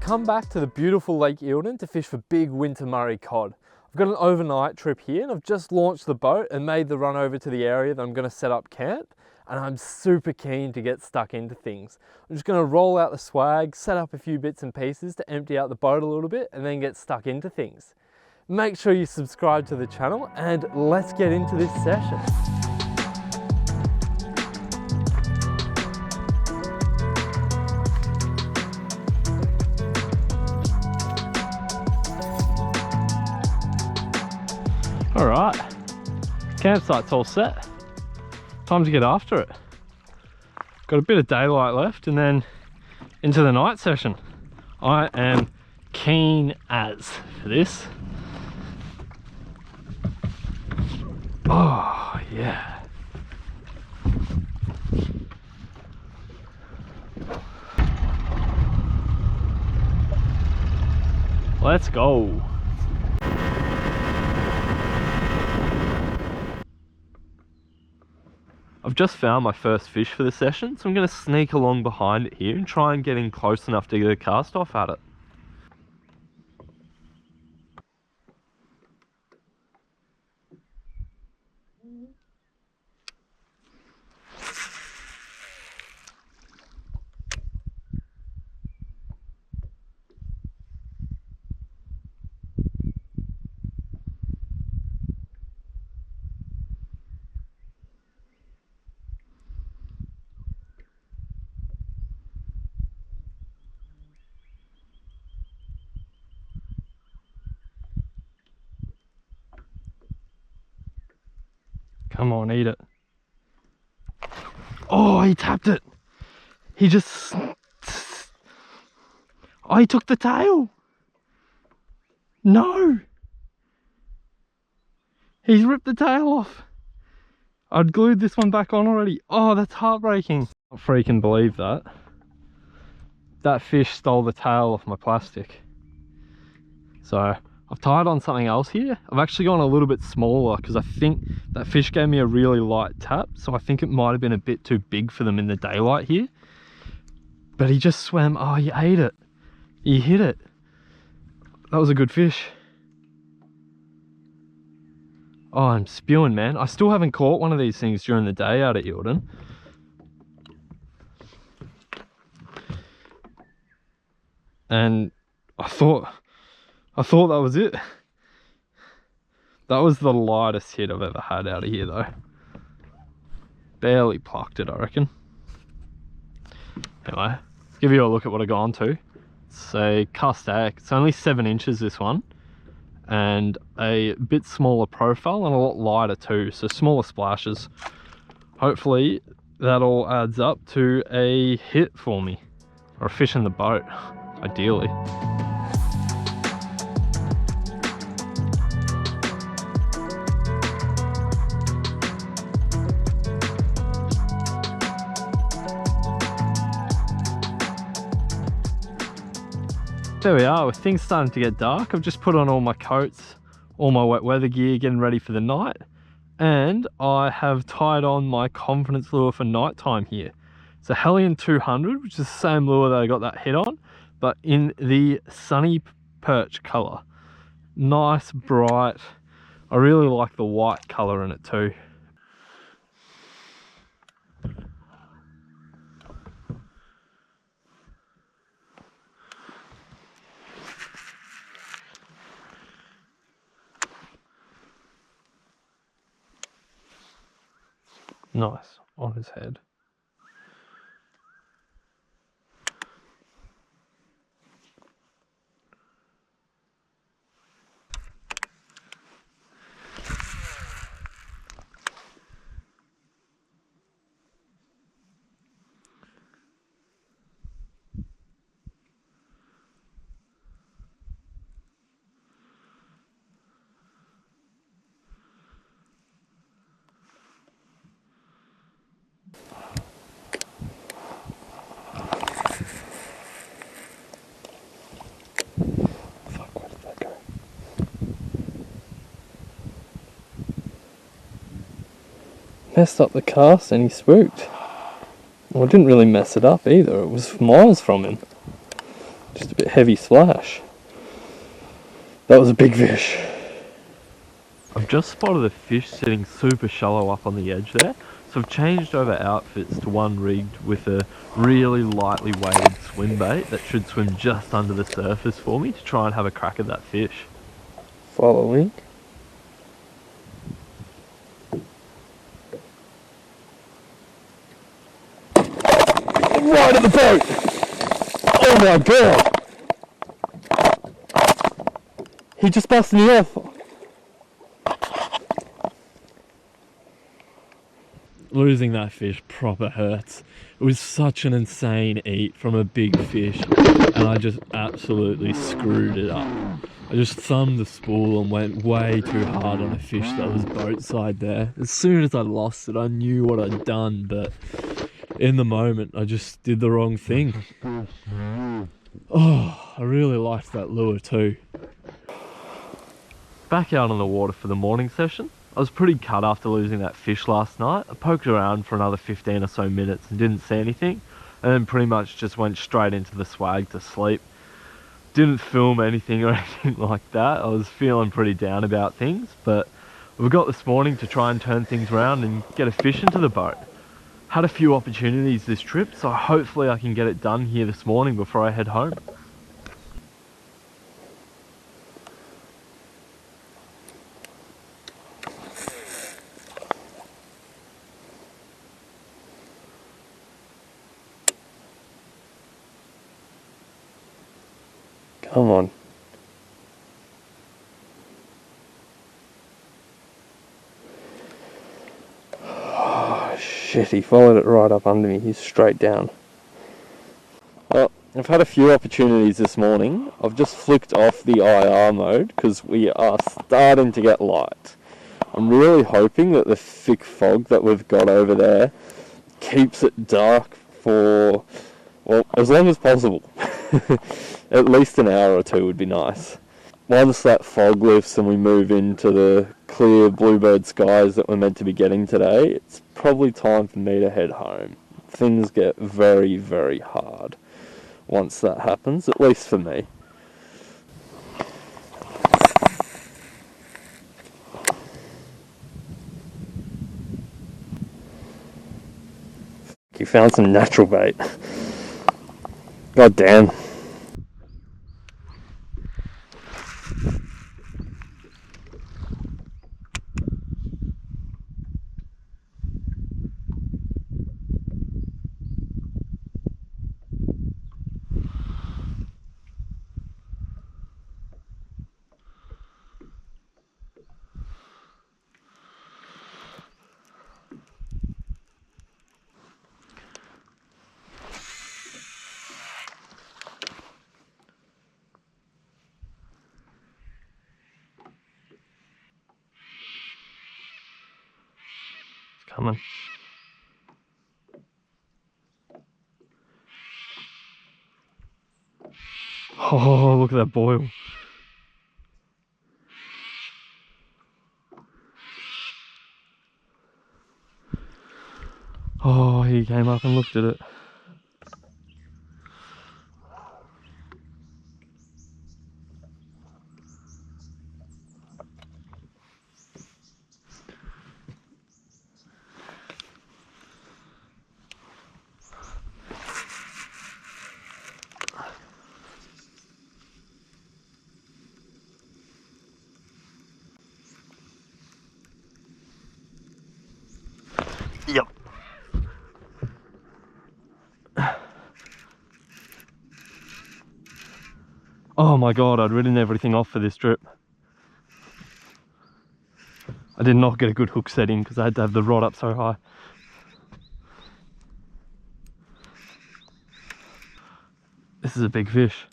come back to the beautiful Lake Eildon to fish for big winter Murray cod. I've got an overnight trip here and I've just launched the boat and made the run over to the area that I'm going to set up camp, and I'm super keen to get stuck into things. I'm just going to roll out the swag, set up a few bits and pieces to empty out the boat a little bit and then get stuck into things. Make sure you subscribe to the channel and let's get into this session. All right, campsite's all set. Time to get after it. Got a bit of daylight left and then into the night session. I am keen as for this. Oh yeah. Let's go. I've just found my first fish for the session, so I'm going to sneak along behind it here and try and get in close enough to get a cast off at it. Come on, eat it. Oh, he tapped it. He just... Oh, he took the tail. No. He's ripped the tail off. I'd glued this one back on already. Oh, that's heartbreaking. I can't freaking believe that. That fish stole the tail off my plastic. So I've tied on something else here. I've actually gone a little bit smaller because I think that fish gave me a really light tap. So I think it might have been a bit too big for them in the daylight here. But he just swam. Oh, he ate it. He hit it. That was a good fish. Oh, I'm spewing, man. I still haven't caught one of these things during the day out at Eildon. And I thought that was it. That was the lightest hit I've ever had out of here though. Barely plucked it, I reckon. Anyway, give you a look at what I got onto. It's a castaic. It's only 7 inches, this one. And a bit smaller profile and a lot lighter too. So smaller splashes. Hopefully that all adds up to a hit for me. Or a fish in the boat, ideally. There we are, with things starting to get dark. I've just put on all my coats, all my wet weather gear, getting ready for the night. And I have tied on my confidence lure for nighttime here. It's a Helion 200, which is the same lure that I got that hit on, but in the sunny perch colour. Nice, bright. I really like the white colour in it too. Nice, on his head. Messed up the cast and he swooped. Well, I didn't really mess it up either. It was miles from him. Just a bit heavy slash. That was a big fish. I've just spotted a fish sitting super shallow up on the edge there. So I've changed over outfits to one rigged with a really lightly weighted swim bait that should swim just under the surface for me to try and have a crack at that fish. Following. Right at the boat! Oh my god! He just busted me off! Losing that fish proper hurts. It was such an insane eat from a big fish and I just absolutely screwed it up. I just thumbed the spool and went way too hard on a fish that was boat side there. As soon as I lost it, I knew what I'd done, but in the moment, I just did the wrong thing. Oh, I really liked that lure too. Back out on the water for the morning session. I was pretty cut after losing that fish last night. I poked around for another 15 or so minutes and didn't see anything, and then pretty much just went straight into the swag to sleep. Didn't film anything or anything like that. I was feeling pretty down about things, but we've got this morning to try and turn things around and get a fish into the boat. Had a few opportunities this trip, so hopefully I can get it done here this morning before I head home. Come on. Oh, shit, he followed it right up under me. He's straight down. Well, I've had a few opportunities this morning. I've just flicked off the IR mode because we are starting to get light. I'm really hoping that the thick fog that we've got over there keeps it dark for, well, as long as possible. At least an hour or two would be nice. Once that fog lifts and we move into the clear bluebird skies that we're meant to be getting today, it's probably time for me to head home. Things get very, very hard once that happens, at least for me. You found some natural bait. God damn. Coming. Oh, look at that boil. Oh, he came up and looked at it. Yep. Oh my god, I'd ridden everything off for this trip. I did not get a good hook setting because I had to have the rod up so high. This is a big fish.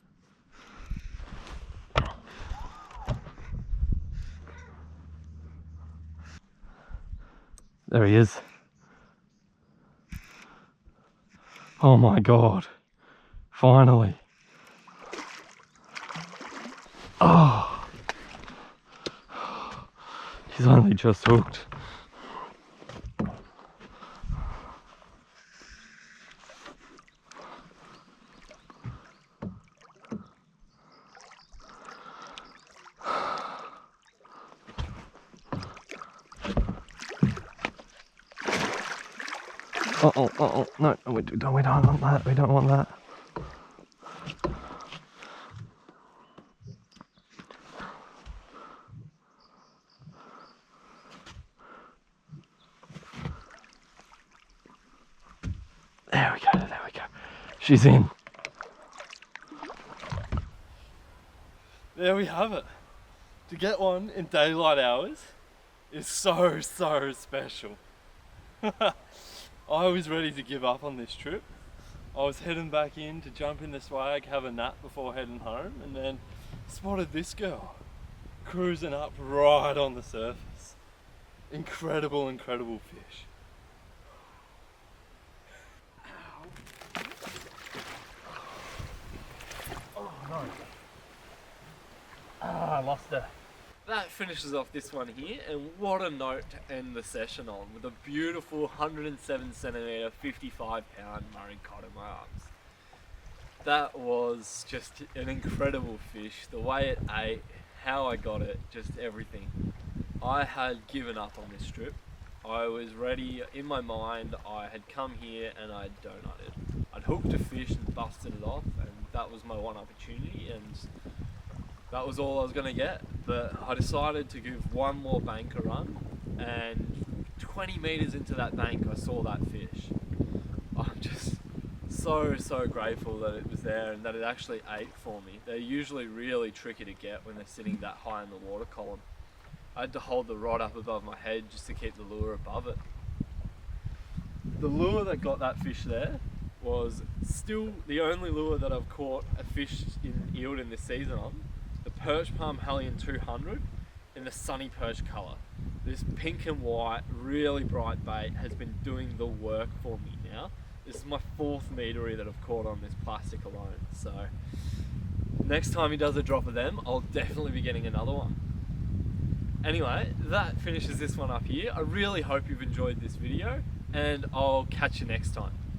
There he is. Oh my god. Finally. Oh. He's only just hooked. No, we don't want that, we don't want that. There we go, there we go. She's in. There we have it. To get one in daylight hours is so special. I was ready to give up on this trip. I was heading back in to jump in the swag, have a nap before heading home, and then spotted this girl cruising up right on the surface. Incredible fish. Ow. Oh no. Ah, I lost her. That finishes off this one here, and what a note to end the session on, with a beautiful 107 centimetre, 55 pound Murray cod in my arms. That was just an incredible fish. The way it ate, how I got it, just everything. I had given up on this trip. I was ready, in my mind, I had come here and I'd donutted. I'd hooked a fish and busted it off, and that was my one opportunity, and that was all I was going to get. But I decided to give one more bank a run, and 20 metres into that bank I saw that fish. I'm just so grateful that it was there and that it actually ate for me. They're usually really tricky to get when they're sitting that high in the water column. I had to hold the rod up above my head just to keep the lure above it. The lure that got that fish there was still the only lure that I've caught a fish in Eildon this season on. The Perch Palm Helion 200 in the sunny perch colour. This pink and white, really bright bait has been doing the work for me now. This is my 4th meatery that I've caught on this plastic alone. So next time he does a drop of them, I'll definitely be getting another one. Anyway, that finishes this one up here. I really hope you've enjoyed this video, and I'll catch you next time.